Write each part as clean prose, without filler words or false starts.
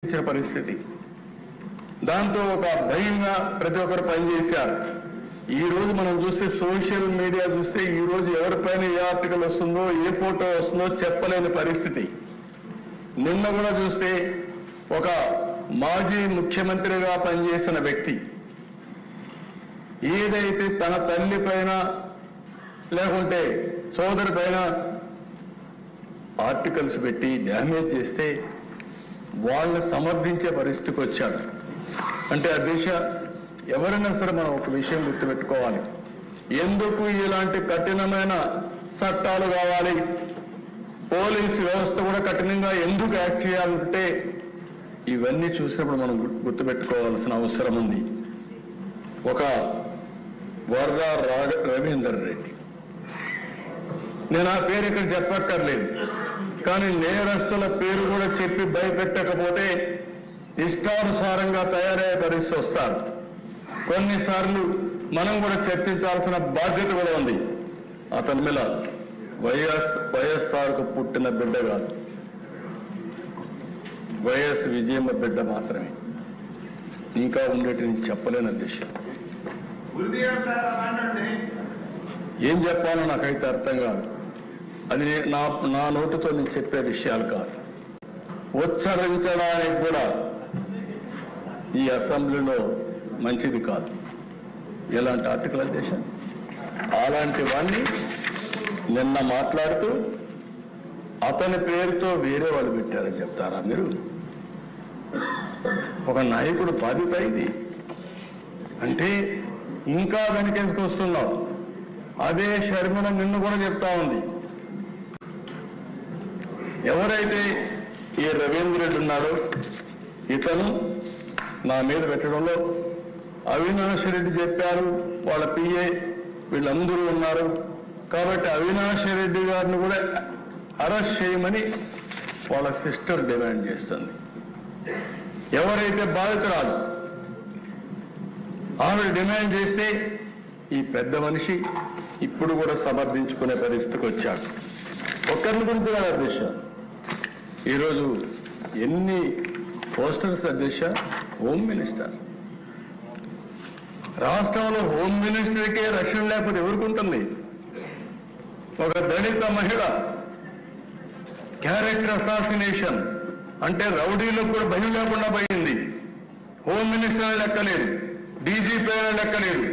ఇచ్చిన పరిస్థితి. దాంతో ఒక భయంగా ప్రతి ఒక్కరు పనిచేశారు. ఈ రోజు మనం చూస్తే సోషల్ మీడియా చూస్తే ఈ రోజు ఎవరిపైన ఏ ఆర్టికల్ వస్తుందో ఏ ఫోటో వస్తుందో చెప్పలేని పరిస్థితి. నిన్న కూడా చూస్తే ఒక మాజీ ముఖ్యమంత్రిగా పనిచేసిన వ్యక్తి ఏదైతే తన తల్లి పైన లేకుంటే సోదరి పైన ఆర్టికల్స్ పెట్టి డ్యామేజ్ చేస్తే వాళ్ళని సమర్థించే పరిస్థితికి వచ్చాడు. అంటే ఆ దేశ ఎవరైనా సరే మనం ఒక విషయం గుర్తుపెట్టుకోవాలి. ఎందుకు ఇలాంటి కఠినమైన చట్టాలు కావాలి, పోలీసు వ్యవస్థ కూడా కఠినంగా ఎందుకు యాక్ట్ చేయాలంటే ఇవన్నీ చూసినప్పుడు మనం గుర్తుపెట్టుకోవాల్సిన అవసరం ఉంది. ఒక వరద రవీందర్ రెడ్డి, నేను ఆ పేరు ఇక్కడ చెప్పక్కర్లేదు, కానీ నేరస్తుల పేరు కూడా చెప్పి భయపెట్టకపోతే ఇష్టానుసారంగా తయారయ్యే పరిస్థితి వస్తారు. కొన్నిసార్లు మనం కూడా చర్చించాల్సిన బాధ్యత కూడా ఉంది. అతని మీద వైఎస్ఆర్కు పుట్టిన బిడ్డ కాదు, వైఎస్ విజయమ్మ బిడ్డ మాత్రమే. ఇంకా ఉండేటి నేను చెప్పలేని దిశ ఏం చెప్పాలో నాకైతే అర్థం కాదు. అది నా నోటితో నేను చెప్పే విషయాలు కాదు. ఉచ్చరించడానికి కూడా ఈ అసెంబ్లీలో మంచిది కాదు ఎలాంటి ఆర్టికల్ దేశం. అలాంటి వాడిని నిన్న మాట్లాడుతూ అతని పేరుతో వేరే వాళ్ళు పెట్టారని చెప్తారా మీరు? ఒక నాయకుడు బాధ్యత ఇది అంటే ఇంకా వెనకేసుకు వస్తున్నావు. అదే షర్మిల నిన్ను కూడా చెప్తా ఉంది. ఎవరైతే ఈ రవీంద్ర రెడ్డి ఉన్నాడో ఇతను నా మీద పెట్టడంలో అవినాష్ రెడ్డి చెప్పారు, వాళ్ళ పిఏ వీళ్ళందరూ ఉన్నారు కాబట్టి అవినాష్ రెడ్డి గారిని కూడా అరెస్ట్ చేయమని వాళ్ళ సిస్టర్ డిమాండ్ చేస్తుంది. ఎవరైతే బాధితురాలు ఆవిడ డిమాండ్ చేస్తే ఈ పెద్ద మనిషి ఇప్పుడు కూడా సమర్థించుకునే పరిస్థితికి వచ్చాడు. ఒక్కరిని గురించి కాదు అధ్యక్ష, ఈరోజు ఎన్ని పోస్టర్స్ అధ్యక్ష. హోమ్ మినిస్టర్, రాష్ట్రంలో హోమ్ మినిస్టర్కే రక్షణ లేకపోతే ఎవరికి ఉంటుంది? ఒక దళిత మహిళ క్యారెక్టర్ అసాసినేషన్ అంటే రౌడీలకు కూడా భయం లేకుండా పోయింది. హోమ్ మినిస్టర్ లెక్కలేదు, డీజీపీ అని లెక్కలేదు,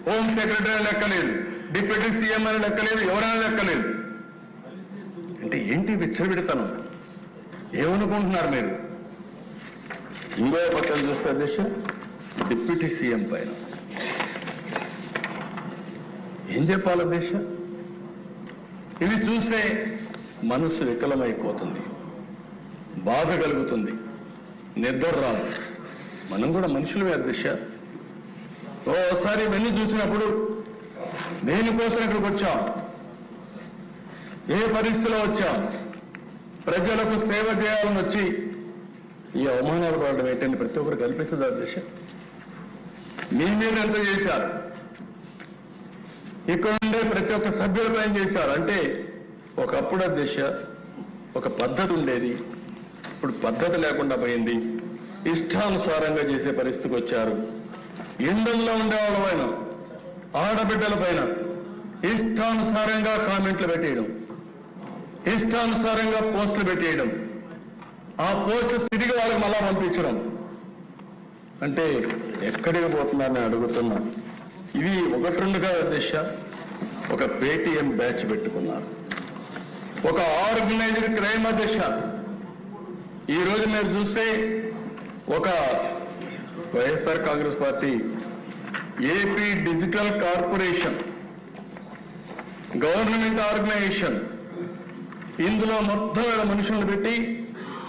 హోమ్ సెక్రటరీ అని లెక్కలేదు, డిప్యూటీ సీఎం అని లెక్కలేదు, ఎవరైనా లెక్కలేదు. అంటే ఏంటి విచ్చలవిడతనం? ఏమనుకుంటున్నారు మీరు? ఇంకో పక్కన చూస్తే అధ్యక్ష డిప్యూటీ సీఎం పైన ఏం చెప్పాలి అధ్యక్ష? ఇవి చూస్తే మనసు వికలమైపోతుంది, బాధ కలుగుతుంది, నిద్ర రాదు. మనం కూడా మనుషులమే అధ్యక్ష. ఓసారి ఇవన్నీ చూసినప్పుడు దేనికోసం ఇక్కడికి వచ్చాం, ఏ పరిస్థితిలో వచ్చాం, ప్రజలకు సేవ చేయాలని వచ్చి ఈ అవమానాలు పడడం ఏంటని ప్రతి ఒక్కరు కల్పిస్తుంది అధ్యక్ష. మీ మీద ఎంత చేశారు, ఇక్కడ ఉండే ప్రతి ఒక్క సభ్యులపై చేశారు. అంటే ఒకప్పుడు అధ్యక్ష ఒక పద్ధతి ఉండేది, ఇప్పుడు పద్ధతి లేకుండా పోయింది. ఇష్టానుసారంగా చేసే పరిస్థితికి వచ్చారు. ఇండ్లలో ఉండేవాళ్ళ పైన, ఆడబిడ్డల పైన ఇష్టానుసారంగా కామెంట్లు పెట్టేయడం, ఇష్టానుసారంగా పోస్టులు పెట్టేయడం, ఆ పోస్టులు తిరిగి వాళ్ళకి మళ్ళా పంపించడం. అంటే ఎక్కడికి పోతున్నారని అడుగుతున్నా. ఇది ఒకటి రెండుగా అధ్యక్ష ఒక పేటీఎం బ్యాచ్ పెట్టుకున్నారు, ఒక ఆర్గనైజ్డ్ క్రైమ్ అధ్యక్ష. ఈరోజు మీరు చూస్తే ఒక YSR Congress party AP digital corporation government organisation, ఇందులో మొత్తం మనుషులను పెట్టి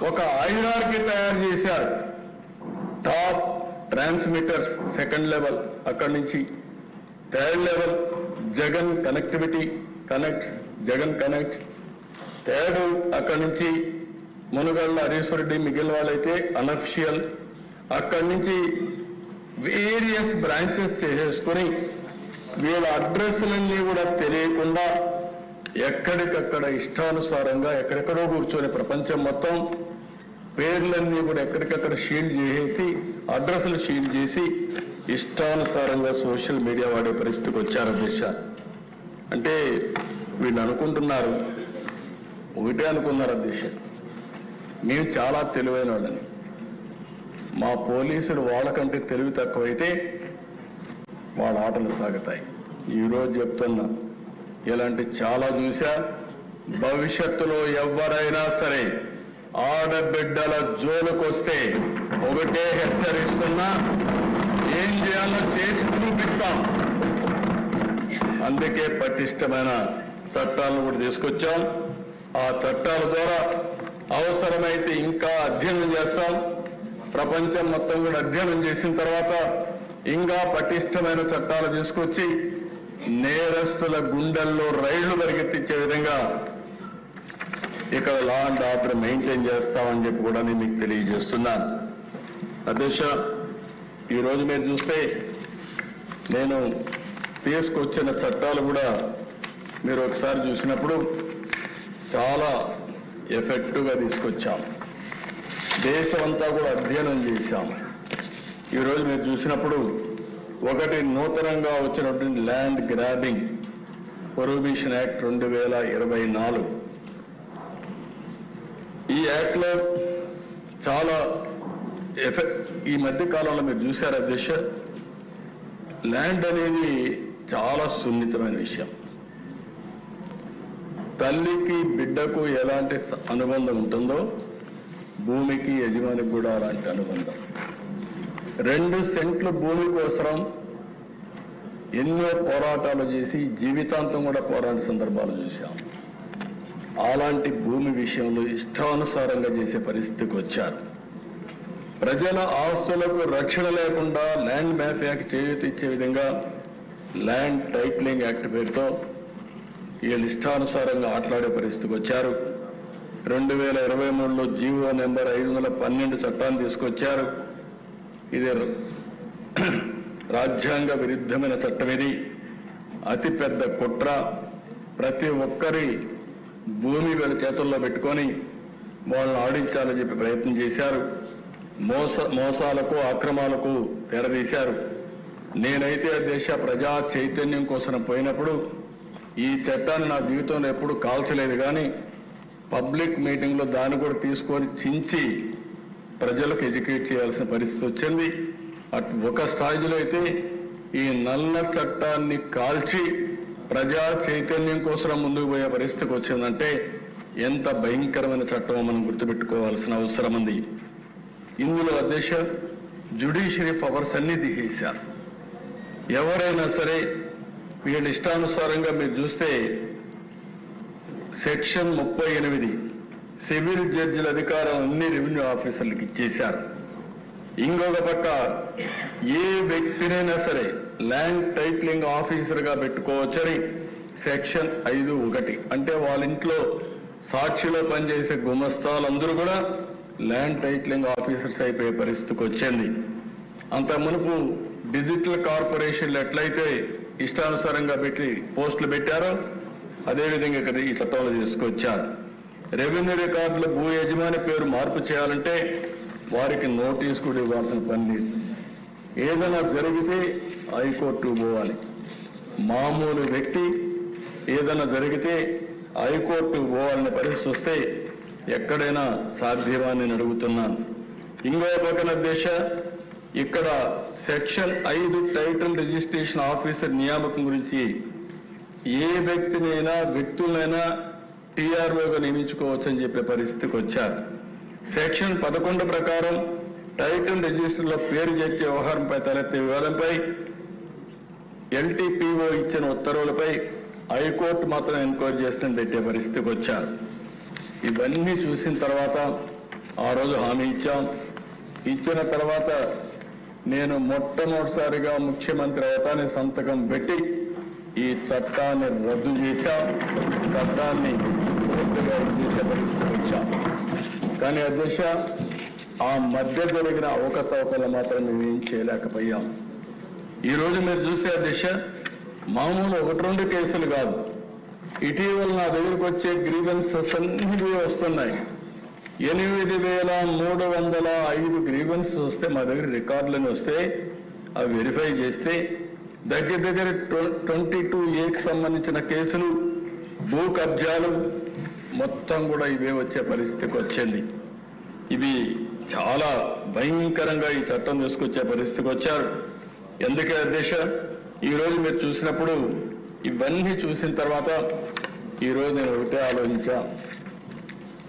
ఒక హైరార్కీ తయారు చేశారు. టాప్ ట్రాన్స్మిటర్స్ సెకండ్ లెవెల్, అక్కడి నుంచి third level Jagan connectivity connects, Jagan connect, third అక్కడి నుంచి మునుగళ్ళ హరీశ్వర రెడ్డి, మిగిలిన వాళ్ళైతే అనఫిషియల్. అక్కడి నుంచి వేరియస్ బ్రాంచెస్ చేసేసుకుని వీళ్ళ అడ్రస్లన్నీ కూడా తెలియకుండా ఎక్కడికక్కడ ఇష్టానుసారంగా ఎక్కడెక్కడో కూర్చొని ప్రపంచం మొత్తం పేర్లన్నీ కూడా ఎక్కడికక్కడ షీల్డ్ చేసి అడ్రస్లు షీల్డ్ చేసి ఇష్టానుసారంగా సోషల్ మీడియా వాడే పరిస్థితికి వచ్చారు అధ్యక్ష. అంటే వీళ్ళు అనుకుంటున్నారు, ఒకటే అనుకున్నారు అధ్యక్ష, మేము చాలా తెలివైన వాళ్ళని, మా పోలీసులు వాళ్ళకంటే తెలివి తక్కువైతే వాళ్ళ ఆటలు సాగుతాయి. ఈరోజు చెప్తున్నా, ఇలాంటి చాలా చూశా. భవిష్యత్తులో ఎవరైనా సరే ఆడబిడ్డల జోలికి వస్తే ఒకటే హెచ్చరిస్తున్నా, ఏం చేయాలో చేసి చూపిస్తాం. అందుకే పటిష్టమైన చట్టాలను కూడా తీసుకొచ్చాం. ఆ చట్టాల ద్వారా అవసరమైతే ఇంకా అధ్యయనం చేస్తాం. ప్రపంచం మొత్తం కూడా అధ్యయనం చేసిన తర్వాత ఇంకా పటిష్టమైన చట్టాలు తీసుకొచ్చి నేరస్తుల గుండెల్లో రైళ్లు పరిగెత్తించే విధంగా ఇక్కడ లా అండ్ ఆర్డర్ మెయింటైన్ చేస్తామని చెప్పి కూడా నేను మీకు తెలియజేస్తున్నాను. అధ్యక్ష, ఈరోజు మీరు చూస్తే నేను తీసుకొచ్చిన చట్టాలు కూడా మీరు ఒకసారి చూసినప్పుడు చాలా ఎఫెక్టివ్గా తీసుకొచ్చాం. దేశం అంతా కూడా అధ్యయనం చేశాం. ఈరోజు మీరు చూసినప్పుడు ఒకటి నూతనంగా వచ్చినటువంటి ల్యాండ్ గ్రాబింగ్ ప్రొహిబిషన్ యాక్ట్ 2024. ఈ యాక్ట్లో చాలా ఈ మధ్య కాలంలో మీరు చూశారు అధ్యక్ష, ల్యాండ్ అనేది చాలా సున్నితమైన విషయం. తల్లికి బిడ్డకు ఎలాంటి అనుబంధం ఉంటుందో భూమికి యజమానికి కూడా అలాంటి అనుబంధం. 2 సెంట్లు భూమి కోసం ఎన్నో పోరాటాలు చేసి జీవితాంతం కూడా పోరాడే సందర్భాలు చూశాం. అలాంటి భూమి విషయంలో ఇష్టానుసారంగా చేసే పరిస్థితికి వచ్చారు. ప్రజల ఆస్తులకు రక్షణ లేకుండా ల్యాండ్ మాఫియాకి చేయూత ఇచ్చే విధంగా ల్యాండ్ టైటిలింగ్ యాక్ట్ పేరుతో వీళ్ళు ఇష్టానుసారంగా ఆటలాడే పరిస్థితికి వచ్చారు. 2023లో జీవో నెంబర్ 512 చట్టాన్ని తీసుకొచ్చారు. ఇది రాజ్యాంగ విరుద్ధమైన చట్టం. ఇది అతిపెద్ద కుట్ర. ప్రతి ఒక్కరి భూమి వీళ్ళ చేతుల్లో పెట్టుకొని వాళ్ళని ఆడించాలని చెప్పి ప్రయత్నం చేశారు. మోసాలకు అక్రమాలకు తెరదీశారు. నేనైతే దేశ ప్రజా చైతన్యం కోసం పోయినప్పుడు ఈ చట్టాన్ని నా జీవితంలో ఎప్పుడు కాల్చలేదు, కానీ పబ్లిక్ మీటింగ్లో దాన్ని కూడా తీసుకొని చించి ప్రజలకు ఎడ్యుకేట్ చేయాల్సిన పరిస్థితి వచ్చింది. ఒక స్థాయిలో అయితే ఈ నల్ల చట్టాన్ని కాల్చి ప్రజా చైతన్యం కోసం ముందుకు పోయే పరిస్థితికి వచ్చిందంటే ఎంత భయంకరమైన చట్టమో మనం గుర్తుపెట్టుకోవాల్సిన అవసరం ఉంది. ఇందులో అధ్యక్ష జ్యుడిషియరీ పవర్స్ అన్ని తీసేశారు. ఎవరైనా సరే వీళ్ళ ఇష్టానుసారంగా మీరు చూస్తే సెక్షన్ 38 సివిల్ జడ్జిల అధికారం అన్ని రెవెన్యూ ఆఫీసర్లకు ఇచ్చేశారు. ఇంకొక పక్క ఏ వ్యక్తినైనా సరే ల్యాండ్ టైటిలింగ్ ఆఫీసర్గా పెట్టుకోవచ్చని సెక్షన్ 5(1) అంటే వాళ్ళ ఇంట్లో సాక్షిలో పనిచేసే గుమస్తాలందరూ కూడా ల్యాండ్ టైటిలింగ్ ఆఫీసర్స్ అయిపోయే పరిస్థితికి వచ్చింది. అంత మునుపు డిజిటల్ కార్పొరేషన్లు ఎట్లయితే ఇష్టానుసారంగా పెట్టి పోస్టులు పెట్టారో అదేవిధంగా ఇక్కడ ఈ చట్టంలో తీసుకొచ్చారు. రెవెన్యూ రికార్డుల భూ యజమాని పేరు మార్పు చేయాలంటే వారికి నోటీస్ కూడా ఇవ్వాల్సిన పని లేదు. ఏదైనా జరిగితే హైకోర్టు పోవాలి. మామూలు వ్యక్తి ఏదైనా జరిగితే హైకోర్టు పోవాలనే పరిస్థితి వస్తే ఎక్కడైనా సాధ్యమని నేను అడుగుతున్నాను. ఇంకో పక్కన దేశ ఇక్కడ సెక్షన్ 5 టైటిల్ రిజిస్ట్రేషన్ ఆఫీసర్ నియామకం గురించి ఏ వ్యక్తులైనా టీఆర్ఓగా నియమించుకోవచ్చని చెప్పే పరిస్థితికి వచ్చారు. సెక్షన్ 11 ప్రకారం టైటిల్ రిజిస్టర్లో పేరు చేర్చే వ్యవహారంపై తలెత్తే వివాదంపై LTPO ఇచ్చిన ఉత్తర్వులపై హైకోర్టు మాత్రం ఎంక్వైరీ చేస్తూ పెట్టే పరిస్థితికి వచ్చారు. ఇవన్నీ చూసిన తర్వాత ఆ రోజు హామీ ఇచ్చాం. ఇచ్చిన తర్వాత నేను మొట్టమొదటిసారిగా ముఖ్యమంత్రి అవతానే సంతకం పెట్టి ఈ చట్టాన్ని రద్దు చేశాం. చట్టాన్ని పూర్తిగా చేసే పరిస్థితికి వచ్చాం. కానీ అధ్యక్ష ఆ మధ్య జరిగిన అవకతవకలు మాత్రం మేము ఏం చేయలేకపోయాం. ఈరోజు మీరు చూసే అధ్యక్ష మామూలు 1-2 కేసులు కాదు, ఇటీవల నా దగ్గరికి వచ్చే గ్రీవెన్సెస్ అన్నీ వస్తున్నాయి. 8,305 గ్రీవెన్స్ వస్తే మా దగ్గర రికార్డులను వస్తే అవి వెరిఫై చేస్తే దగ్గర 22Aకి సంబంధించిన కేసులు, భూ కబ్జాలు మొత్తం కూడా ఇవే వచ్చే పరిస్థితికి వచ్చింది. ఇవి చాలా భయంకరంగా ఈ చట్టం తీసుకొచ్చే పరిస్థితికి వచ్చారు. ఎందుకే అధ్యక్ష, ఈరోజు మీరు చూసినప్పుడు ఇవన్నీ చూసిన తర్వాత ఈరోజు నేను ఒకటే ఆలోచించా,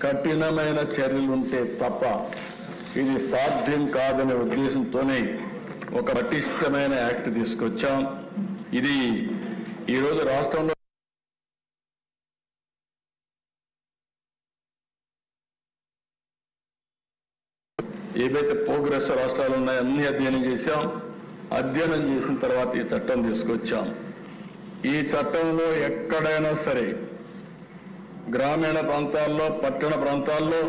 కఠినమైన చర్యలు ఉంటే తప్ప ఇది సాధ్యం కాదనే ఉద్దేశంతోనే ఒక పటిష్టమైన యాక్ట్ తీసుకొచ్చాం. ఇది ఈరోజు రాష్ట్రంలో ఏవైతే ప్రోగ్రెస్ రాష్ట్రాలు ఉన్నాయో అన్ని అధ్యయనం చేశాం. అధ్యయనం చేసిన తర్వాత ఈ చట్టం తీసుకొచ్చాం. ఈ చట్టంలో ఎక్కడైనా సరే గ్రామీణ ప్రాంతాల్లో, పట్టణ ప్రాంతాల్లో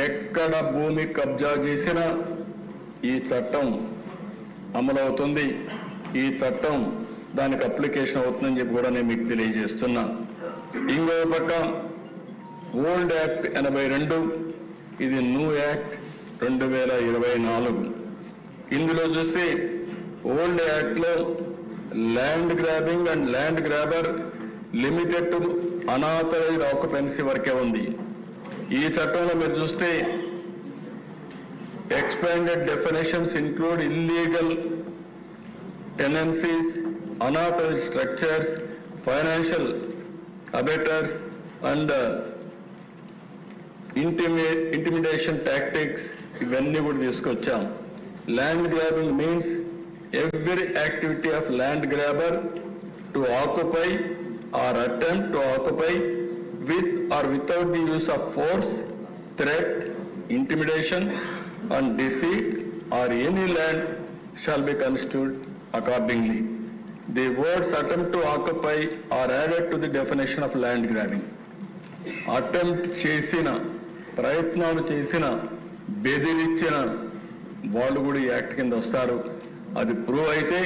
ఎక్కడ భూమి కబ్జా చేసినా ఈ చట్టం అమలవుతుంది. ఈ చట్టం దానికి అప్లికేషన్ అవుతుందని చెప్పి కూడా నేను మీకు తెలియజేస్తున్నా. ఇంకో పక్క ఓల్డ్ యాక్ట్ 82, ఇది న్యూ యాక్ట్ 2024. ఇందులో చూస్తే ఓల్డ్ యాక్ట్ లో land grabbing and land grabber limited to unauthorised occupancy వరకే ఉంది. ఈ చట్టంలో మీరు చూస్తే expanded definitions include illegal tenancies, unauthorized structures, financial abettors and intimidation tactics. ఇవన్నీ కూడా తీసుకొచ్చాం. Land grabbing means every activity of land grabber to occupy or attempt to occupy with or without the use of force, threat, intimidation and deceit or any land shall be construed accordingly. The words attempt to occupy are added to the definition of land grabbing. Attempt చేసిన, ప్రయత్నాలు చేసిన, బెదిరించిన వాళ్ళు కూడా ఈ act కింద వస్తారు. అది ప్రూవ్ అయితే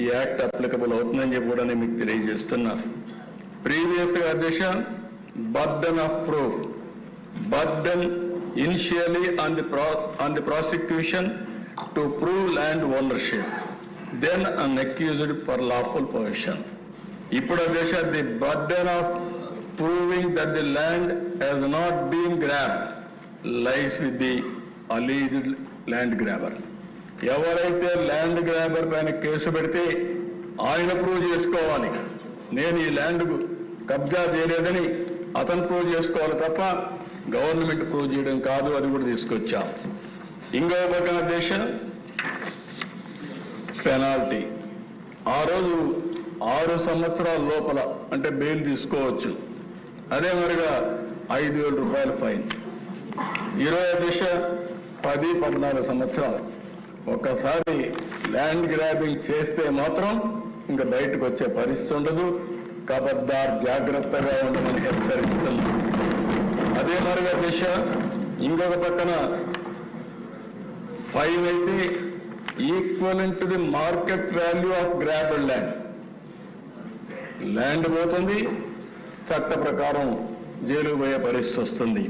ఈ యాక్ట్ అప్లికబుల్ అవుతుందని చెప్పి కూడా నేను మీకు తెలియజేస్తున్నా. ప్రీవియస్ గా అధ్యక్ష burden of proof, burden initially on the prosecution to prove land ownership, then an accused for lawful possession. Ippudu adesha the burden of proving that the land has not been grabbed lies with the alleged land grabber. ఎవరైతే land grabber పైన case పెడితే ఆయన prove చేసుకోవాలి, నేను ఈ land కబ్జా చేయలేదని అతను ప్రూవ్ చేసుకోవాలి తప్ప గవర్నమెంట్ ప్రూవ్ చేయడం కాదు. అది కూడా తీసుకొచ్చాం. ఇంకో పక్కన దేశ పెనాల్టీ, ఆ రోజు 6 సంవత్సరాల లోపల అంటే బెయిల్ తీసుకోవచ్చు. అదే మరిగా 5,000 రూపాయల ఫైన్. ఈరోజు దిశ 10-14 సంవత్సరాలు. ఒక్కసారి ల్యాండ్ గ్రాబింగ్ చేస్తే మాత్రం ఇంకా బయటకు వచ్చే పరిస్థితి ఉండదు. ఖబర్దార్, జాగ్రత్తగా ఉండమని హెచ్చరిస్తున్నాం. అదే మరిగా దిశ ఇంకొక పక్కన ఫైన్ అయితే equivalent to the market value of grabbed land. Land పోతుంది, చట్ట ప్రకారం జైలు పోయే పరిస్థితి వస్తుంది.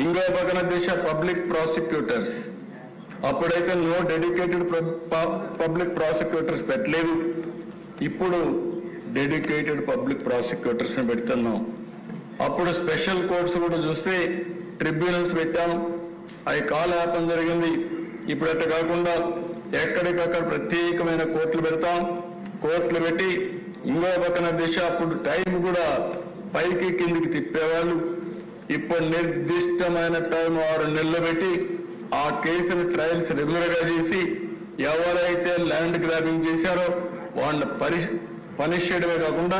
ఇంకో పక్కన దిశ పబ్లిక్ ప్రాసిక్యూటర్స్, అప్పుడైతే నో డెడికేటెడ్ పబ్లిక్ ప్రాసిక్యూటర్స్ పెట్టలేదు, ఇప్పుడు డెడికేటెడ్ పబ్లిక్ ప్రాసిక్యూటర్స్ ని పెడుతున్నాం. అప్పుడు స్పెషల్ కోర్ట్స్ కూడా చూస్తే ట్రిబ్యునల్స్ పెట్టాం, అవి కాలయాపన జరిగింది. ఇప్పుడు అట్లా కాకుండా ఎక్కడికక్కడ ప్రత్యేకమైన కోర్టులు పెడతాం. కోర్టులు పెట్టి ఇంకో పక్కన దిశ అప్పుడు టైం కూడా పైకి కిందికి తిప్పేవాళ్ళు. ఇప్పుడు నిర్దిష్టమైన టైం 6 నెలలు పెట్టి ఆ కేసును ట్రయల్స్ రెగ్యులర్ గా చేసి ఎవరైతే ల్యాండ్ గ్రాబింగ్ చేశారో వాళ్ళని పనిష్ చేయడమే కాకుండా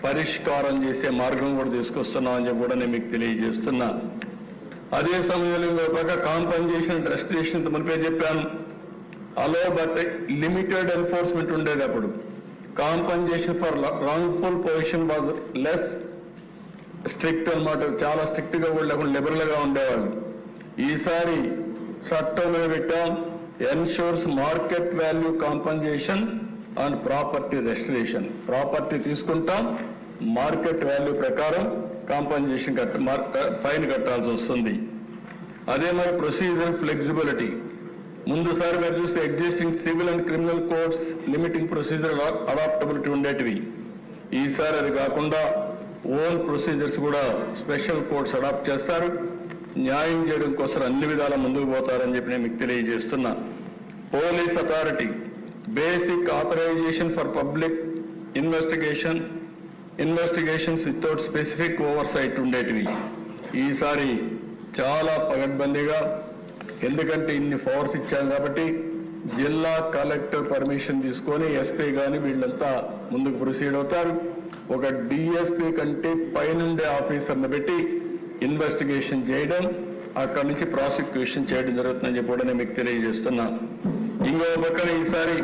పరిష్కారం చేసే మార్గం కూడా తీసుకొస్తున్నామని చెప్పి కూడా నేను మీకు తెలియజేస్తున్నా. అదే సమయంలో ఇంకో పక్క కాంపన్సేషన్, రెస్ట్రిక్షన్ మునిపే చెప్పాను. అలో బట్ లిమిటెడ్ ఎన్ఫోర్స్మెంట్ ఉండేది. అప్పుడు compensation for wrongful position was less strict అన్నమాట. చాలా స్ట్రిక్ట్ గా కూడా లేకుండా లిబరల్ గా ఉండేవాళ్ళు. ఈసారి చట్టంలో పెట్టాం, ensures market value compensation and property restoration. Property తీసుకుంటాం, మార్కెట్ వాల్యూ ప్రకారం కాంపన్సేషన్ ఫైన్ కట్టాల్సి వస్తుంది. అదే మరి ప్రొసీజర్ ఫ్లెక్సిబిలిటీ. ముందుసారి మీరు చూస్తే existing civil and criminal codes limiting procedure adaptability ఉండేటివి. ఈసారి అది కాకుండా ఓన్ ప్రొసీజర్స్ కూడా స్పెషల్ కోడ్స్ అడాప్ట్ చేస్తారు. న్యాయం చేయడం కోసం అన్ని విధాల ముందుకు పోతారని చెప్పి నేను మీకు తెలియజేస్తున్నా. Police authority basic authorisation for public investigations without specific oversight ఉండేటివి. ఈసారి చాలా పగడ్బందీగా, ఎందుకంటే ఇన్ని పవర్స్ ఇచ్చాం కాబట్టి జిల్లా కలెక్టర్ పర్మిషన్ తీసుకొని ఎస్పీ కానీ వీళ్ళంతా ముందుకు ప్రొసీడ్ అవుతారు. ఒక డిఎస్పీ కంటే పైనుండే ఆఫీసర్ని పెట్టి ఇన్వెస్టిగేషన్ చేయడం, అక్కడి నుంచి ప్రాసిక్యూషన్ చేయడం జరుగుతుందని చెప్పి కూడా నేను మీకు తెలియజేస్తున్నా. ఇంకో పక్కన ఈసారి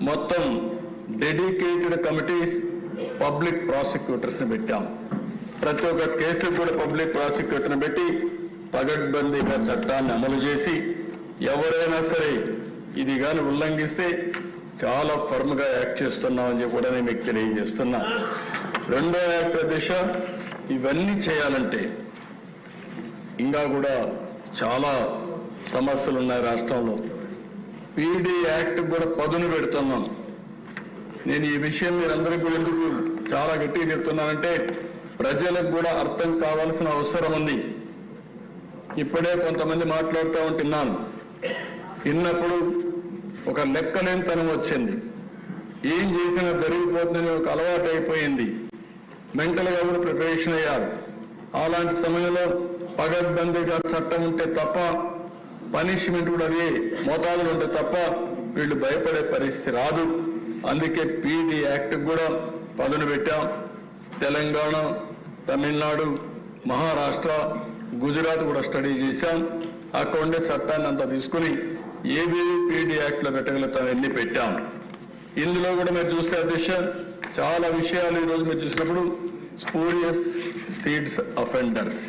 మొత్తం డెడికేటెడ్ కమిటీస్ పబ్లిక్ ప్రాసిక్యూటర్స్ని పెట్టాం. ప్రతి ఒక్క కేసుకు కూడా పబ్లిక్ ప్రాసిక్యూటర్ని పెట్టి పగడ్బందీగా చట్టాన్ని అమలు చేసి ఎవరైనా సరే ఇది కానీ ఉల్లంఘిస్తే చాలా ఫర్మ్గా యాక్ట్ చేస్తున్నామని చెప్పి కూడా నేను మీకు తెలియజేస్తున్నా. రెండో యాక్ట్ దిశ ఇవన్నీ చేయాలంటే ఇంకా కూడా చాలా సమస్యలు ఉన్నాయి రాష్ట్రంలో. పీడీ యాక్ట్ కూడా పదును పెడుతున్నాం. నేను ఈ విషయం మీరందరికీ కూడా ఎందుకు చాలా గట్టిగా చెప్తున్నానంటే ప్రజలకు కూడా అర్థం కావాల్సిన అవసరం ఉంది. ఇప్పుడే కొంతమంది మాట్లాడుతూ ఉంటున్నాను. విన్నప్పుడు ఒక లెక్కలేనితనం వచ్చింది. ఏం చేసినా జరిగిపోతుందని ఒక అలవాటు అయిపోయింది. మెంటల్గా కూడా ప్రిపరేషన్ అయ్యారు. అలాంటి సమయంలో పగడ్బందీగా చట్టం ఉంటే తప్ప, పనిష్మెంట్ కూడా అదే మోతాదులు ఉంటే తప్ప వీళ్ళు భయపడే పరిస్థితి రాదు. అందుకే పీడీ యాక్ట్ కూడా పదును పెట్టాం. తెలంగాణ, తమిళనాడు, మహారాష్ట్ర, గుజరాత్ కూడా స్టడీ చేశాం. అక్కడ ఉండే చట్టాన్ని అంతా తీసుకుని ఏబీవీ పీడీ యాక్ట్లో పెట్టగలుగుతాం ఎన్ని పెట్టాం. ఇందులో కూడా మీరు చూస్తే అధ్యక్ష చాలా విషయాలు ఈరోజు మీరు చూసినప్పుడు స్పూరియస్ సీడ్స్ అఫెండర్స్,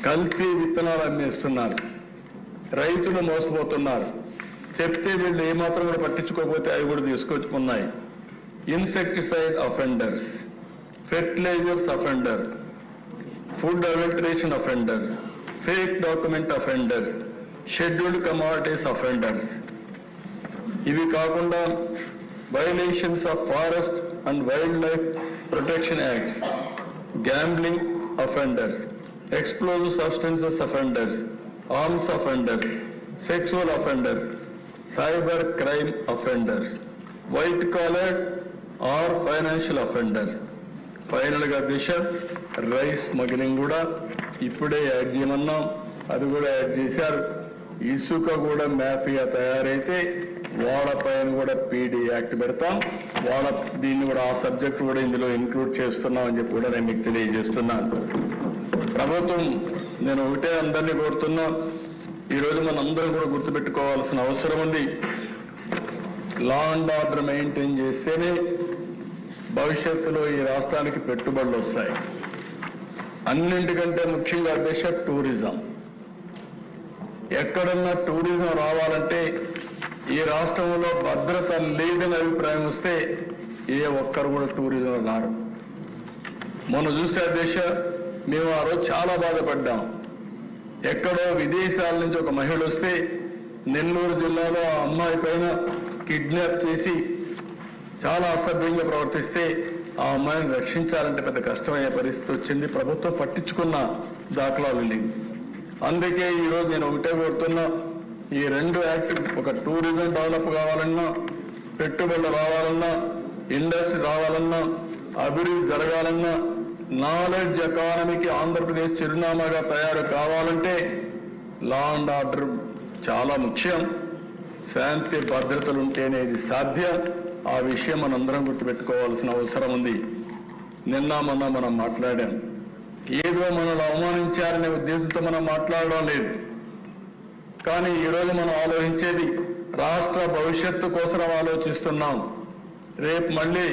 కల్తీ విత్తనాలు అమ్మేస్తున్నారు, రైతులు మోసపోతున్నారు, చెప్తే వీళ్ళు ఏమాత్రం కూడా పట్టించుకోకపోతే అవి కూడా తీసుకొచ్చుకున్నాయి. Insecticide offenders, fertilisers offender, food adulteration offenders, fake document offenders, scheduled commodities offenders. ఇవి కాకుండా violations of forest and wildlife protection acts, gambling offenders, explosive substances offenders, arms offenders, sexual offenders, cyber crime offenders, white collar or financial offenders. Final గా దిశ rice smuggling కూడా ఇప్పుడే add చేయమన్నాం, అది కూడా add చేశారు. ఇసుక కూడా మాఫియా తయారైతే వాళ్ళపైన కూడా పీడీ యాక్ట్ పెడతాం. దీన్ని కూడా ఆ సబ్జెక్ట్ కూడా ఇందులో ఇంక్లూడ్ చేస్తున్నాం అని చెప్పి కూడా నేను మీకు తెలియజేస్తున్నాను. ప్రభుత్వం నేను ఒకటే అందరినీ కోరుతున్నా, ఈరోజు మనం అందరం కూడా గుర్తుపెట్టుకోవాల్సిన అవసరం ఉంది. లా అండ్ ఆర్డర్ మెయింటైన్ చేస్తేనే భవిష్యత్తులో ఈ రాష్ట్రానికి పెట్టుబడులు వస్తాయి. అన్నింటికంటే ముఖ్యంగా అధ్యక్ష టూరిజం. ఎక్కడన్నా టూరిజం రావాలంటే ఈ రాష్ట్రంలో భద్రత లేదని అభిప్రాయం వస్తే ఏ ఒక్కరు కూడా టూరిజం రారు. మొన్న చూస్తే అధ్యక్ష మేము ఆ రోజు చాలా బాధపడ్డాం. ఎక్కడో విదేశాల నుంచి ఒక మహిళ వస్తే నెల్లూరు జిల్లాలో ఆ అమ్మాయి పైన కిడ్నాప్ చేసి చాలా అసభ్యంగా ప్రవర్తిస్తే ఆ అమ్మాయిని రక్షించాలంటే పెద్ద కష్టమయ్యే పరిస్థితి వచ్చింది. ప్రభుత్వం పట్టించుకున్న దాఖలాలు లేవు. అందుకే ఈరోజు నేను ఒకటే కోరుతున్నా, ఈ రెండు యాక్ట్, ఒక టూరిజం డెవలప్ కావాలన్నా, పెట్టుబడులు రావాలన్నా, ఇండస్ట్రీ రావాలన్నా, అభివృద్ధి జరగాలన్నా, నాలెడ్జ్ ఎకానమీకి ఆంధ్రప్రదేశ్ చిరునామాగా తయారు కావాలంటే లా అండ్ ఆర్డర్ చాలా ముఖ్యం. శాంతి భద్రతలు ఉంటేనే ఇది సాధ్యం. ఆ విషయం మనందరం గుర్తుపెట్టుకోవాల్సిన అవసరం ఉంది. నిన్న మొన్న మనం మాట్లాడాం, ఏదో మనల్ని అవమానించారనే ఉద్దేశంతో మనం మాట్లాడడం లేదు. కానీ ఈరోజు మనం ఆలోచించేది రాష్ట్ర భవిష్యత్తు కోసం ఆలోచిస్తున్నాం. రేపు మళ్ళీ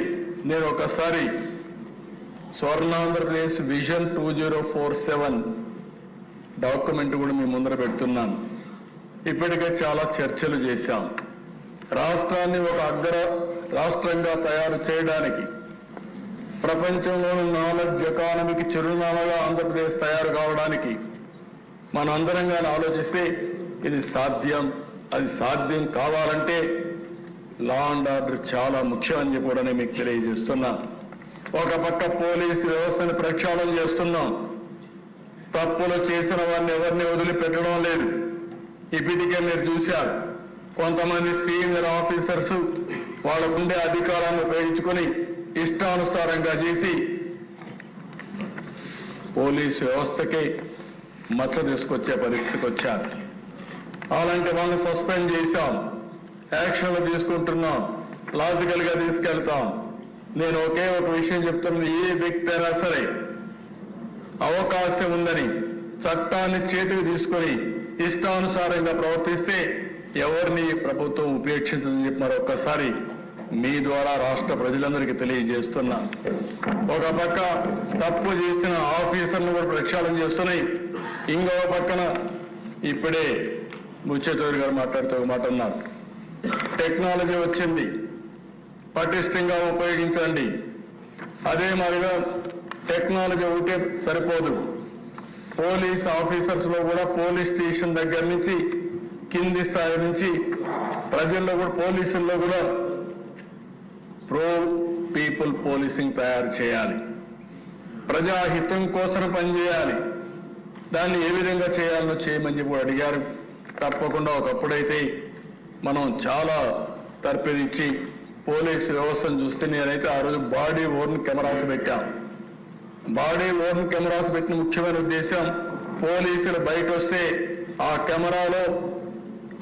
నేను ఒకసారి స్వర్ణాంధ్రప్రదేశ్ విజన్ 2047 డాక్యుమెంట్ కూడా మీ ముందర పెడుతున్నాను. ఇప్పటికే చాలా చర్చలు చేశాం. రాష్ట్రాన్ని ఒక అగ్ర రాష్ట్రంగా తయారు చేయడానికి, ప్రపంచంలోని నాలెడ్జ్ ఎకానమీకి చిరునామాగా ఆంధ్రప్రదేశ్ తయారు కావడానికి మనందరం కానీ ఆలోచిస్తే ఇది సాధ్యం. అది సాధ్యం కావాలంటే లా అండ్ ఆర్డర్ చాలా ముఖ్యమని చెప్పి కూడా నేను మీకు తెలియజేస్తున్నా. ఒక పక్క పోలీసు వ్యవస్థను ప్రక్షాళన చేస్తున్నాం. తప్పులు చేసిన వారిని ఎవరిని వదిలిపెట్టడం లేదు. ఇప్పటికే మీరు చూశారు, కొంతమంది సీనియర్ ఆఫీసర్స్ వాళ్ళకుండే అధికారాన్ని ఉపయోగించుకొని ఇష్టానుసారంగా చేసి పోలీసు వ్యవస్థకి మచ్చ తీసుకొచ్చే పరిస్థితికి వచ్చారు. అలాంటి వాళ్ళని సస్పెండ్ చేశాం, యాక్షన్లు తీసుకుంటున్నాం, లాజికల్ గా తీసుకెళ్తాం. నేను ఒకే ఒక విషయం చెప్తున్నది, ఏ వ్యక్తి అయినా సరే అవకాశం ఉందని చట్టాన్ని చేతికి తీసుకొని ఇష్టానుసారంగా ప్రవర్తిస్తే ఎవరిని ప్రభుత్వం ఉపేక్షించదని చెప్పి మరొకసారి మీ ద్వారా రాష్ట్ర ప్రజలందరికీ తెలియజేస్తున్నా. ఒక పక్క తప్పు చేసిన ఆఫీసర్ను కూడా ప్రక్షాళన చేస్తున్నాయి. ఇంకో పక్కన ఇప్పుడే ముచ్చేతూరి గారు మాట్లాడుతూ ఒక మాట అన్నారు, టెక్నాలజీ వచ్చింది, పటిష్టంగా ఉపయోగించండి. అదే మాదిరిగా టెక్నాలజీ ఒకటే సరిపోదు. పోలీస్ ఆఫీసర్స్ లో కూడా పోలీస్ స్టేషన్ దగ్గర నుంచి కింది స్థాయి నుంచి ప్రజల్లో కూడా పోలీసుల్లో కూడా ప్రో పీపుల్ పోలీసింగ్ తయారు చేయాలి. ప్రజాహితం కోసం పనిచేయాలి. దాన్ని ఏ విధంగా చేయాలో చేయమని చెప్పి అడిగారు. తప్పకుండా ఒకప్పుడైతే మనం చాలా తర్పిదిచ్చి పోలీసు వ్యవస్థను చూస్తే నేనైతే ఆ రోజు బాడీ ఓర్న్ కెమెరాస్ పెట్టాం. బాడీ ఓర్న్ కెమెరాస్ పెట్టిన ముఖ్యమైన ఉద్దేశం, పోలీసులు బయట వస్తే ఆ కెమెరాలో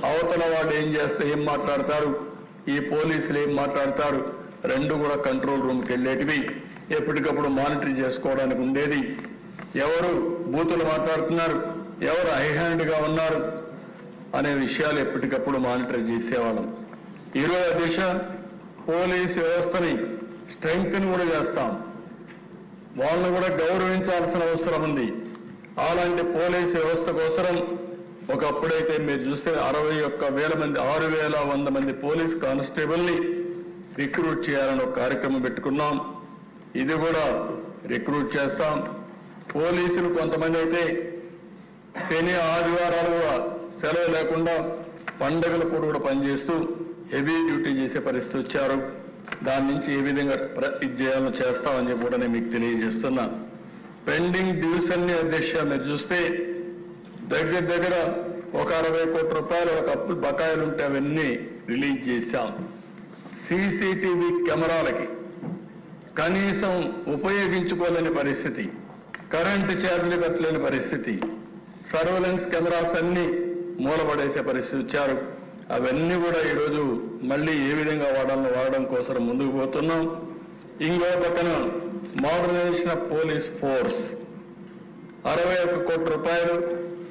అవతల వాళ్ళు ఏం చేస్తే ఏం మాట్లాడతారు, ఈ పోలీసులు ఏం మాట్లాడతారు, రెండు కూడా కంట్రోల్ రూమ్కి వెళ్ళేటివి ఎప్పటికప్పుడు మానిటర్ చేసుకోవడానికి ఉండేది. ఎవరు బూతులు మాట్లాడుతున్నారు, ఎవరు హైహ్యాండ్గా ఉన్నారు అనే విషయాలు ఎప్పటికప్పుడు మానిటర్ చేసేవాళ్ళం. ఈరోజు దిశ పోలీస్ వ్యవస్థని స్ట్రెంగ్త్ కూడా చేస్తాం. వాళ్ళని కూడా గౌరవించాల్సిన అవసరం ఉంది. అలాంటి పోలీస్ వ్యవస్థ కోసం ఒకప్పుడైతే మీరు చూస్తే 61,000 మంది 6,100 మంది పోలీస్ కానిస్టేబుల్ని రిక్రూట్ చేయాలని ఒక కార్యక్రమం పెట్టుకున్నాం. ఇది కూడా రిక్రూట్ చేస్తాం. పోలీసులు కొంతమంది అయితే శని ఆదివారాలు కూడా సెలవు లేకుండా పండుగల పూట కూడా పనిచేస్తూ హెవీ డ్యూటీ చేసే పరిస్థితి వచ్చారు. దాని నుంచి ఏ విధంగా ఇది చేయాలో చేస్తామని చెప్పి కూడా నేను మీకు తెలియజేస్తున్నా. పెండింగ్ డ్యూస్ అన్ని అధ్యక్ష మీరు చూస్తే దగ్గర ఒక 60 కోట్ల రూపాయలు ఒక అప్పు బకాయిలు ఉంటే అవన్నీ రిలీజ్ చేశాం. సీసీటీవీ కెమెరాలకి కనీసం ఉపయోగించుకోలేని పరిస్థితి, కరెంటు ఛార్జీలు కట్టలేని పరిస్థితి, సర్వేలెన్స్ కెమెరాస్ అన్ని మూలపడేసే పరిస్థితి వచ్చారు. అవన్నీ కూడా ఈరోజు మళ్ళీ ఏ విధంగా వాడడం కోసం ముందుకు పోతున్నాం. ఇంకో పక్కన మోడర్నైజేషన్ ఆఫ్ పోలీస్ ఫోర్స్ 61 కోట్ల రూపాయలు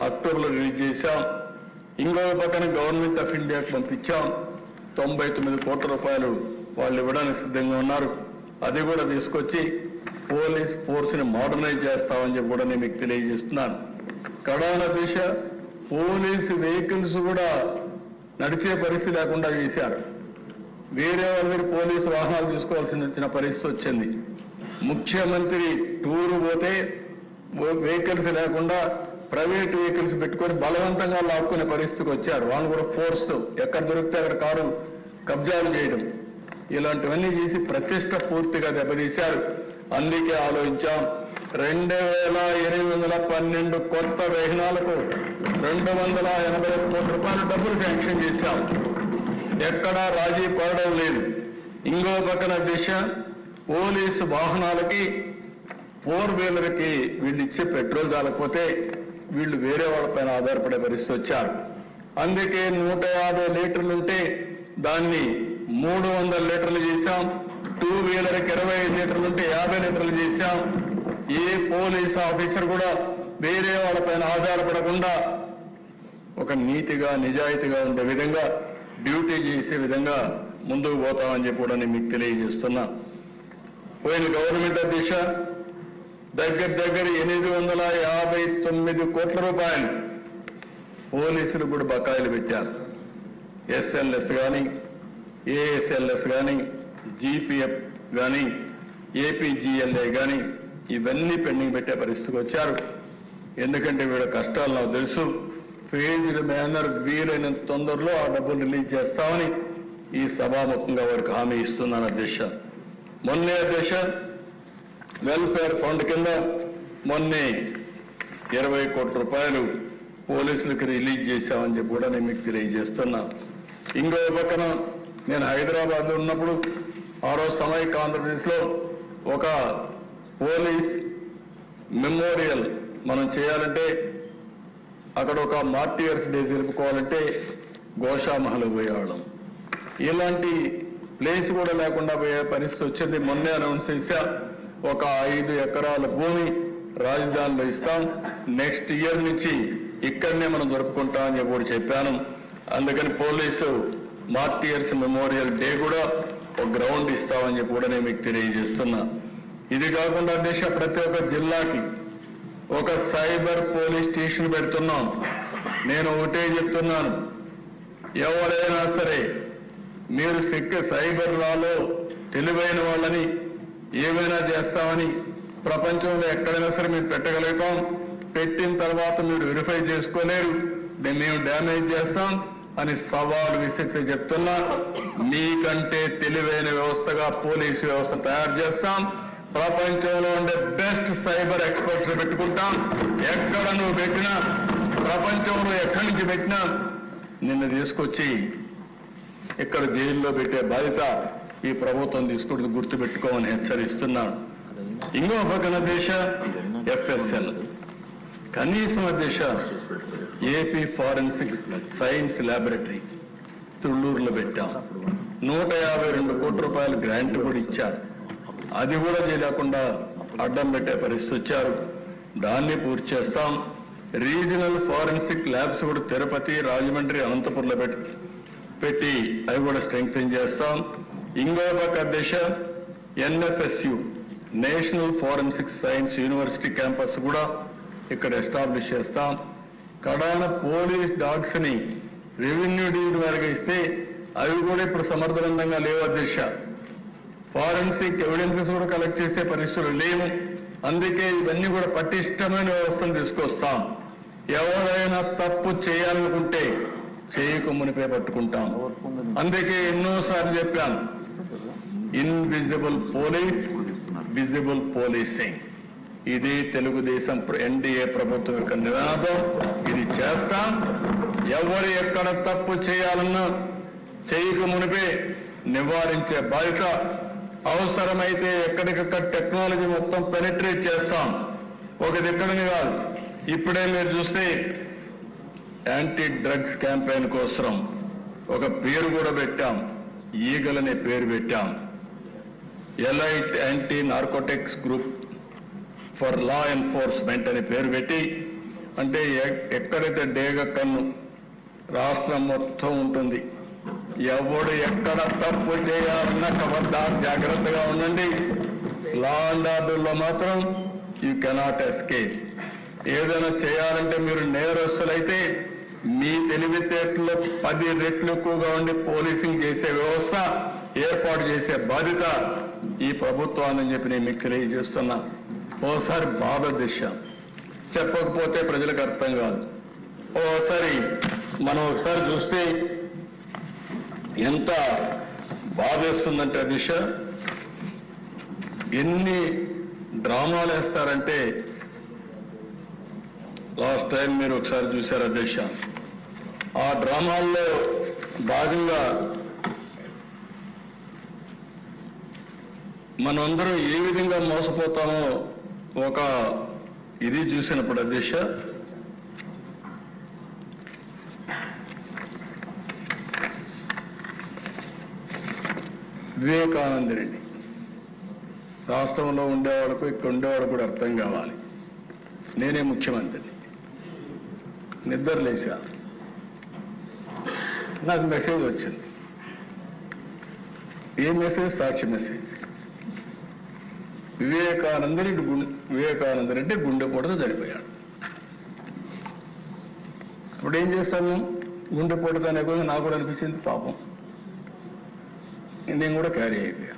అక్టోబర్లో రిలీజ్ చేశాం. ఇంకో పక్కన గవర్నమెంట్ ఆఫ్ ఇండియాకి పంపించాం. 99 కోట్ల రూపాయలు వాళ్ళు ఇవ్వడానికి సిద్ధంగా ఉన్నారు. అది కూడా తీసుకొచ్చి పోలీస్ ఫోర్స్ ని మోడర్నైజ్ చేస్తామని చెప్పి కూడా నేను మీకు తెలియజేస్తున్నాను. కడాన దిశ పోలీసు వెహికల్స్ కూడా నడిచే పరిస్థితి లేకుండా చేశారు. వేరే వాళ్ళ దగ్గర పోలీసు వాహనాలు తీసుకోవాల్సిన పరిస్థితి వచ్చింది. ముఖ్యమంత్రి టూరు పోతే వెహికల్స్ లేకుండా ప్రైవేట్ వెహికల్స్ పెట్టుకొని బలవంతంగా లాక్కునే పరిస్థితికి వచ్చారు. వాళ్ళు కూడా ఫోర్స్ ఎక్కడ దొరికితే అక్కడ కారు కబ్జాలు చేయడం, ఇలాంటివన్నీ చేసి ప్రతిష్ట పూర్తిగా దెబ్బతీశారు. అందుకే ఆలోచించాం 2,812 కొత్త వాహనాలకు 280 కోట్ల రూపాయల డబ్బులు శాంక్షన్ చేశాం. ఎక్కడా రాజీ పడడం లేదు. ఇంకో పక్కన దిశ పోలీసు వాహనాలకి 4 వీలర్కి వీళ్ళు ఇచ్చే పెట్రోల్ చాలకపోతే వీళ్ళు వేరే వాళ్ళపైన ఆధారపడే పరిస్థితి వచ్చారు. అందుకే 150 లీటర్లు ఉంటే దాన్ని 300 లీటర్లు చేశాం. 2 వీలర్కి 25 లీటర్లు ఉంటే 50 లీటర్లు చేశాం. ఏ పోలీస్ ఆఫీసర్ కూడా వేరే వాళ్ళపైన ఆధారపడకుండా ఒక నీతిగా నిజాయితీగా ఉండే విధంగా డ్యూటీ చేసే విధంగా ముందుకు పోతామని చెప్పి కూడా నేను మీకు తెలియజేస్తున్నా. పోయిన గవర్నమెంట్ అధ్యక్ష దగ్గర 859 కోట్ల రూపాయలు పోలీసులు కూడా బకాయిలు పెట్టారు. ఎస్ఎల్ఎస్ కానీ, ఏఎస్ఎల్ఎస్ కానీ, జీపీఎఫ్ కానీ, ఏపీజీఎల్ఏ కానీ ఇవన్నీ పెండింగ్ పెట్టే పరిస్థితికి వచ్చారు. ఎందుకంటే వీళ్ళ కష్టాలు నాకు తెలుసు. ఫేజ్డ్ మేనర్ వీలైనంత తొందరలో ఆ డబ్బులు రిలీజ్ చేస్తామని ఈ సభాముఖంగా వారికి హామీ ఇస్తున్నాను అధ్యక్ష. మొన్నే అధ్యక్ష వెల్ఫేర్ ఫండ్ కింద మొన్నే 20 కోట్ల రూపాయలు పోలీసులకు రిలీజ్ చేశామని చెప్పి కూడా నేను మీకు తెలియజేస్తున్నా. ఇంకో పక్కన నేను హైదరాబాద్లో ఉన్నప్పుడు ఆ రోజు సమైక్య ఆంధ్రప్రదేశ్లో ఒక పోలీస్ మెమోరియల్ మనం చేయాలంటే అక్కడ ఒక మార్టియర్స్ డే జరుపుకోవాలంటే గోషామహల్ పోయేవాళ్ళం. ఇలాంటి ప్లేస్ కూడా లేకుండా పోయే పరిస్థితి వచ్చింది. మొన్నే అనౌన్స్ చేశా, ఒక 5 ఎకరాల భూమి రాజధానిలో ఇస్తాం, నెక్స్ట్ ఇయర్ నుంచి ఇక్కడనే మనం జరుపుకుంటామని చెప్పి కూడా చెప్పాను. అందుకని పోలీసు మార్టియర్స్ మెమోరియల్ డే కూడా ఒక గ్రౌండ్ ఇస్తామని చెప్పి కూడా నేను మీకు తెలియజేస్తున్నా. ఇది కాకుండా దేశ ప్రతి ఒక్క జిల్లాకి ఒక సైబర్ పోలీస్ స్టేషన్ పెడుతున్నాం. నేను ఒకటే చెప్తున్నాను, ఎవరైనా సరే మీరు సైబర్ లాలో తెలివైన వాళ్ళని ఏమైనా చేస్తామని ప్రపంచంలో ఎక్కడైనా సరే మీరు పెట్టగలుగుతాం. పెట్టిన తర్వాత మీరు వెరిఫై చేసుకోలేరు, మేము డ్యామేజ్ చేస్తాం అని సవాలు విసిరితే చెప్తున్నా. మీకంటే తెలివైన వ్యవస్థగా పోలీసు వ్యవస్థ తయారు చేస్తాం. ప్రపంచంలో ఉండే బెస్ట్ సైబర్ ఎక్స్పర్ట్స్ పెట్టుకుంటాం. ఎక్కడ నువ్వు పెట్టినా, ప్రపంచంలో ఎక్కడి నుంచి పెట్టినా నిన్ను తీసుకొచ్చి ఇక్కడ జైల్లో పెట్టే బాధ్యత ఈ ప్రభుత్వం తీసుకుంటూ గుర్తుపెట్టుకోమని హెచ్చరిస్తున్నాను. ఇంకో పక్కన దేశ FSL కనీసం దేశ ఏపీ ఫారెన్సిక్ సైన్స్ ల్యాబొరేటరీ తుళ్ళూరులో పెట్టాం. 152 కోట్ల రూపాయలు గ్రాంట్ కూడా ఇచ్చారు. అది కూడా చేయలేకుండా అడ్డం పెట్టే పరిస్థితి వచ్చారు. దాన్ని పూర్తి చేస్తాం. రీజనల్ ఫారెన్సిక్ ల్యాబ్స్ కూడా తిరుపతి, రాజమండ్రి, అనంతపురంలో పెట్టి అవి కూడా స్ట్రెంగ్తన్ చేస్తాం. ఇంకో పక్క దేశ NFSU national forensic science university campus కూడా ఇక్కడ ఎస్టాబ్లిష్ చేస్తాం. కడాన పోలీస్ డాగ్స్ ని రెవెన్యూ డివిజన్ వారికి ఇస్తే అవి కూడా ఇప్పుడు సమర్థవంతంగా లేవు అధ్యక్ష. ఫారెన్సిక్ ఎవిడెన్సెస్ కూడా కలెక్ట్ చేసే పరిస్థితులు లేవు. అందుకే ఇవన్నీ కూడా పటిష్టమైన వ్యవస్థను తీసుకొస్తాం. ఎవరైనా తప్పు చేయాలనుకుంటే చేయకు మునిపే పట్టుకుంటాం. అందుకే ఎన్నోసార్లు చెప్పాను, ఇన్విజిబుల్ పోలీస్, విజిబుల్ పోలీసింగ్. ఇది తెలుగుదేశం NDA ప్రభుత్వం యొక్క నినాదం. ఇది చేస్తాం. ఎవరు ఎక్కడ తప్పు చేయాలన్నా చేయకు మునిపే నివారించే బాధ్యత. అవసరమైతే ఎక్కడికక్కడ టెక్నాలజీ మొత్తం పెనిట్రేట్ చేస్తాం. ఒక దిక్కడని కాదు, ఇప్పుడే మీరు చూస్తే యాంటీ డ్రగ్స్ క్యాంపెయిన్ కోసం ఒక పేరు కూడా పెట్టాం. ఈగల్ అనే పేరు పెట్టాం. Elite anti narcotics group for law enforcement అనే పేరు పెట్టి, అంటే ఎక్కడైతే డేగ కన్ను రాష్ట్రం మొత్తం ఉంటుంది. ఎవడు ఎక్కడ తప్పు చేయాలన్నా ఖబర్దార్ జాగ్రత్తగా ఉండండి. లా అండ్ ఆర్డర్లో మాత్రం యూ కెనాట్ ఎస్కేప్. ఏదైనా చేయాలంటే మీరు నేరస్తులైతే మీ తెలివితేటలో 10 రెట్లు ఎక్కువగా ఉండి పోలీసింగ్ చేసే వ్యవస్థ ఏర్పాటు చేసే బాధ్యత ఈ ప్రభుత్వాన్ని చెప్పి నేను మీకు తెలియజేస్తున్నా. ఓసారి బాధ దిశ చెప్పకపోతే ప్రజలకు అర్థం కాదు. ఓసారి మనం ఒకసారి చూస్తే ఎంత బాధేస్తుందంటే దిశ, ఎన్ని డ్రామాలు వేస్తారంటే, లాస్ట్ టైం మీరు ఒకసారి చూశారు అధ్యక్ష, ఆ డ్రామాల్లో భాగంగా మనందరం ఏ విధంగా మోసపోతామో ఒక ఇది చూసినప్పుడు అధ్యక్ష, వివేకానంద రెడ్డి రాష్ట్రంలో ఉండేవాళ్ళకు ఇక్కడ ఉండేవాడు కూడా అర్థం కావాలి. నేనే ముఖ్యమంత్రిని, నిద్ర లేచా, నాకు మెసేజ్ వచ్చింది. ఏ మెసేజ్? సాక్షి మెసేజ్. వివేకానంద రెడ్డి గుండెపోటుతో చనిపోయాడు. ఇప్పుడు ఏం చేస్తాను? గుండెపోటుతో అనే కూడా నాకు కూడా అనిపించింది పాపం. నేను కూడా క్యారీ అయిపోయా.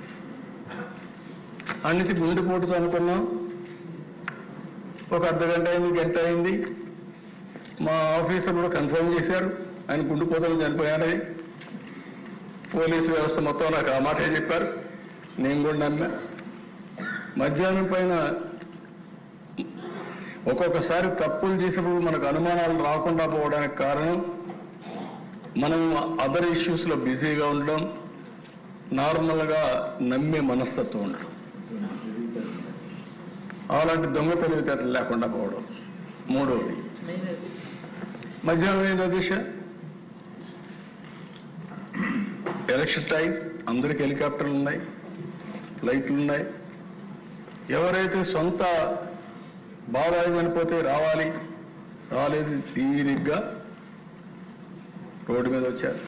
అన్నిటి గుండెపోటుతో అనుకున్నాం, ఒక అర్ధగంట అయింది, గంట అయింది. మా ఆఫీసర్ కూడా కన్ఫర్మ్ చేశారు ఆయన గుండెపోతలు చనిపోయాడని. పోలీసు వ్యవస్థ మొత్తం నాకు ఆ మాటే చెప్పారు, నేను కూడా నమ్మా. మధ్యాహ్నం పైన ఒక్కొక్కసారి తప్పులు చేసినప్పుడు మనకు అనుమానాలు రాకుండా పోవడానికి కారణం మనం అదర్ ఇష్యూస్లో బిజీగా ఉండడం, నార్మల్గా నమ్మే మనస్తత్వం ఉండడం, అలాంటి దొంగ తెలివితేటలు లేకుండా పోవడం. మూడవది మధ్యాహ్నం అయిన దిశ ఎలక్షన్ టైం, అందరికి హెలికాప్టర్లు ఉన్నాయి, ఫ్లైట్లు ఉన్నాయి. ఎవరైతే సొంత బాధ చనిపోతే రావాలి, రాలేదు, తీరిగ్గా రోడ్డు మీద వచ్చారు.